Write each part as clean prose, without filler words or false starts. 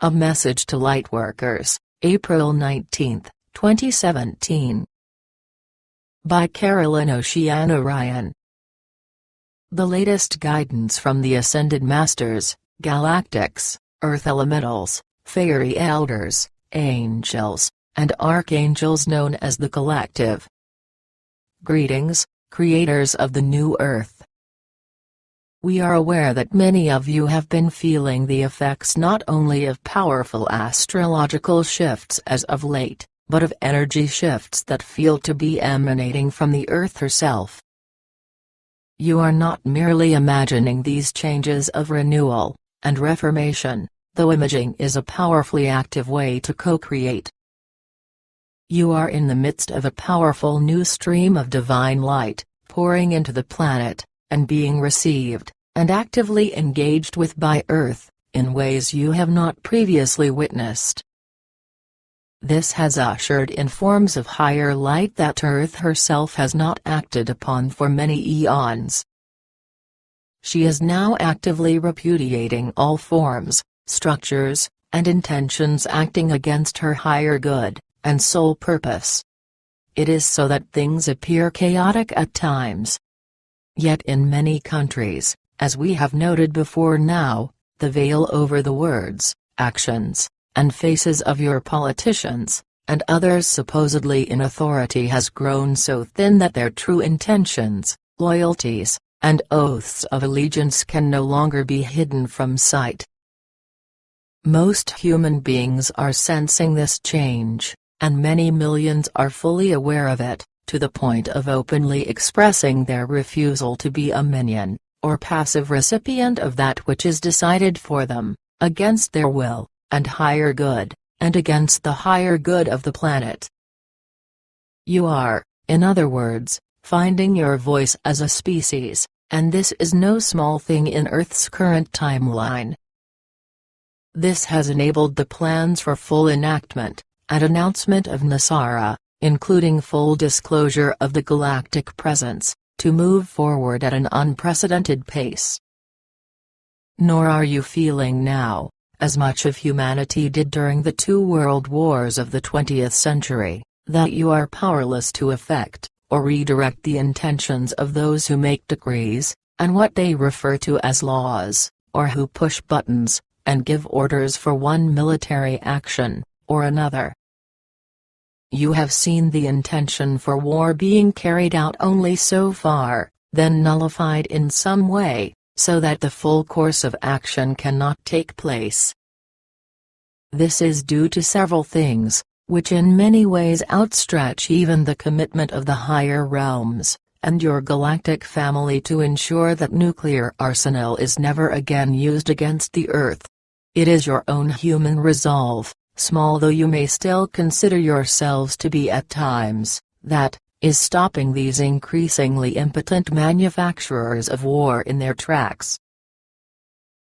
A message to Lightworkers, April 19, 2017. By Carolyn Oceana Ryan. The latest guidance from the Ascended Masters, Galactics, Earth Elementals, Fairy Elders, Angels, and Archangels known as the Collective. Greetings, creators of the new Earth. We are aware that many of you have been feeling the effects not only of powerful astrological shifts as of late, but of energy shifts that feel to be emanating from the Earth herself. You are not merely imagining these changes of renewal and reformation, though imaging is a powerfully active way to co-create. You are in the midst of a powerful new stream of divine light, pouring into the planet, and being received, and actively engaged with by Earth, in ways you have not previously witnessed. This has ushered in forms of higher light that Earth herself has not acted upon for many eons. She is now actively repudiating all forms, structures, and intentions acting against her higher good and sole purpose. It is so that things appear chaotic at times. Yet in many countries, as we have noted before now, the veil over the words, actions, and faces of your politicians, and others supposedly in authority has grown so thin that their true intentions, loyalties, and oaths of allegiance can no longer be hidden from sight. Most human beings are sensing this change, and many millions are fully aware of it, to the point of openly expressing their refusal to be a minion, or passive recipient of that which is decided for them, against their will, and higher good, and against the higher good of the planet. You are, in other words, finding your voice as a species, and this is no small thing in Earth's current timeline. This has enabled the plans for full enactment and announcement of Nasara, including full disclosure of the galactic presence, to move forward at an unprecedented pace. Nor are you feeling now, as much of humanity did during the 2 world wars of the 20th century, that you are powerless to affect, or redirect the intentions of those who make decrees, and what they refer to as laws, or who push buttons, and give orders for one military action, or another. You have seen the intention for war being carried out only so far, then nullified in some way, so that the full course of action cannot take place. This is due to several things, which in many ways outstretch even the commitment of the higher realms, and your galactic family to ensure that nuclear arsenal is never again used against the Earth. It is your own human resolve, small though you may still consider yourselves to be at times, that is stopping these increasingly impotent manufacturers of war in their tracks.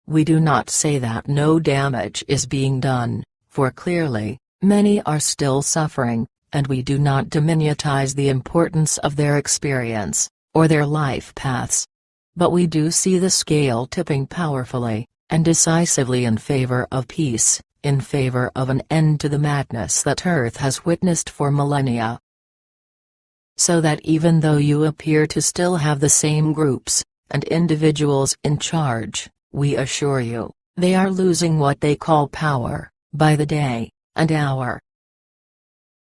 We do not say that no damage is being done, for clearly, many are still suffering, and we do not diminutize the importance of their experience, or their life paths. But we do see the scale tipping powerfully, and decisively in favor of peace, in favor of an end to the madness that Earth has witnessed for millennia. So that even though you appear to still have the same groups and individuals in charge, we assure you, they are losing what they call power, by the day and hour.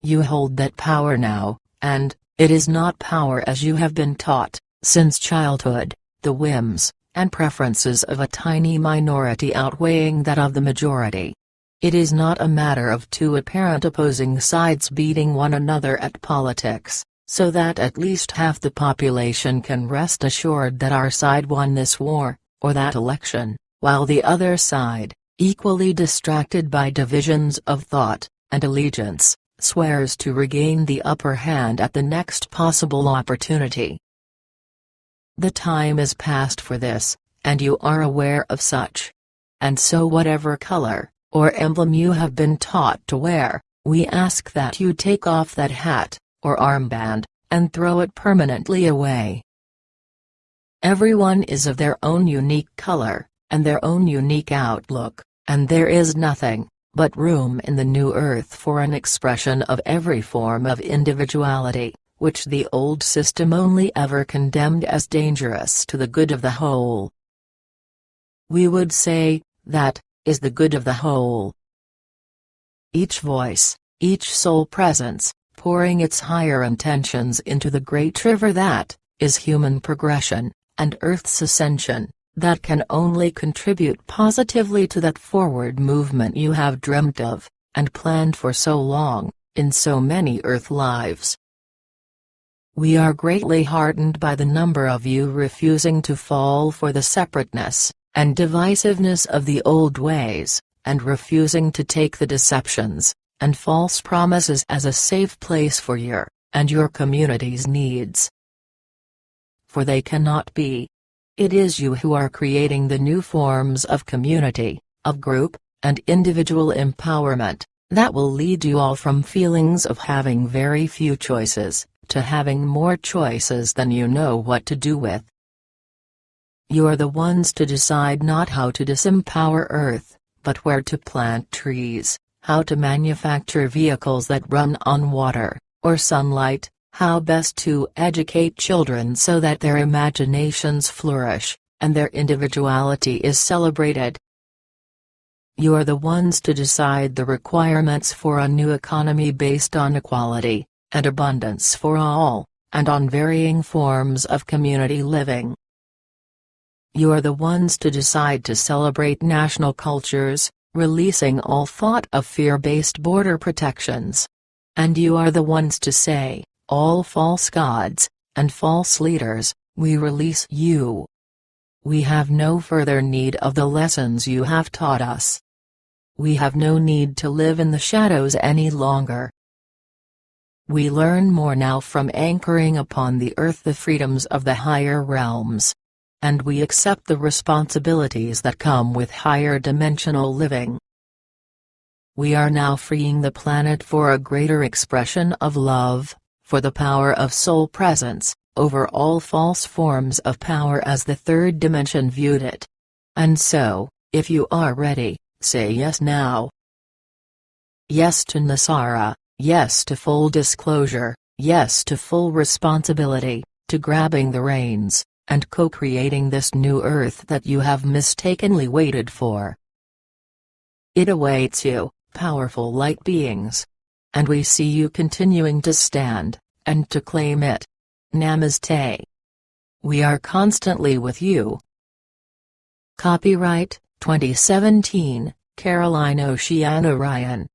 You hold that power now, and it is not power as you have been taught, since childhood, the whims and preferences of a tiny minority outweighing that of the majority. It is not a matter of 2 apparent opposing sides beating one another at politics, so that at least half the population can rest assured that our side won this war, or that election, while the other side, equally distracted by divisions of thought and allegiance, swears to regain the upper hand at the next possible opportunity. The time is past for this, and you are aware of such. And so whatever color or emblem you have been taught to wear, we ask that you take off that hat or armband, and throw it permanently away. Everyone is of their own unique color, and their own unique outlook, and there is nothing but room in the new earth for an expression of every form of individuality, which the old system only ever condemned as dangerous to the good of the whole. We would say, that is the good of the whole. Each voice, each soul presence, pouring its higher intentions into the great river that is human progression, and Earth's ascension, that can only contribute positively to that forward movement you have dreamt of, and planned for so long, in so many Earth lives. We are greatly heartened by the number of you refusing to fall for the separateness and divisiveness of the old ways, and refusing to take the deceptions and false promises as a safe place for your and your community's needs. For they cannot be. It is you who are creating the new forms of community, of group, and individual empowerment, that will lead you all from feelings of having very few choices, to having more choices than you know what to do with. You are the ones to decide not how to disempower Earth, but where to plant trees, how to manufacture vehicles that run on water, or sunlight, how best to educate children so that their imaginations flourish, and their individuality is celebrated. You are the ones to decide the requirements for a new economy based on equality, and abundance for all, and on varying forms of community living. You are the ones to decide to celebrate national cultures, releasing all thought of fear-based border protections. And you are the ones to say, all false gods, and false leaders, we release you. We have no further need of the lessons you have taught us. We have no need to live in the shadows any longer. We learn more now from anchoring upon the earth the freedoms of the higher realms. And we accept the responsibilities that come with higher dimensional living. We are now freeing the planet for a greater expression of love, for the power of soul presence, over all false forms of power as the third dimension viewed it. And so, if you are ready, say yes now. Yes to Nasara, yes to full disclosure, yes to full responsibility, to grabbing the reins, and co-creating this new earth that you have mistakenly waited for. It awaits you, powerful light beings. And we see you continuing to stand, and to claim it. Namaste. We are constantly with you. Copyright, 2017, Caroline Oceana Ryan.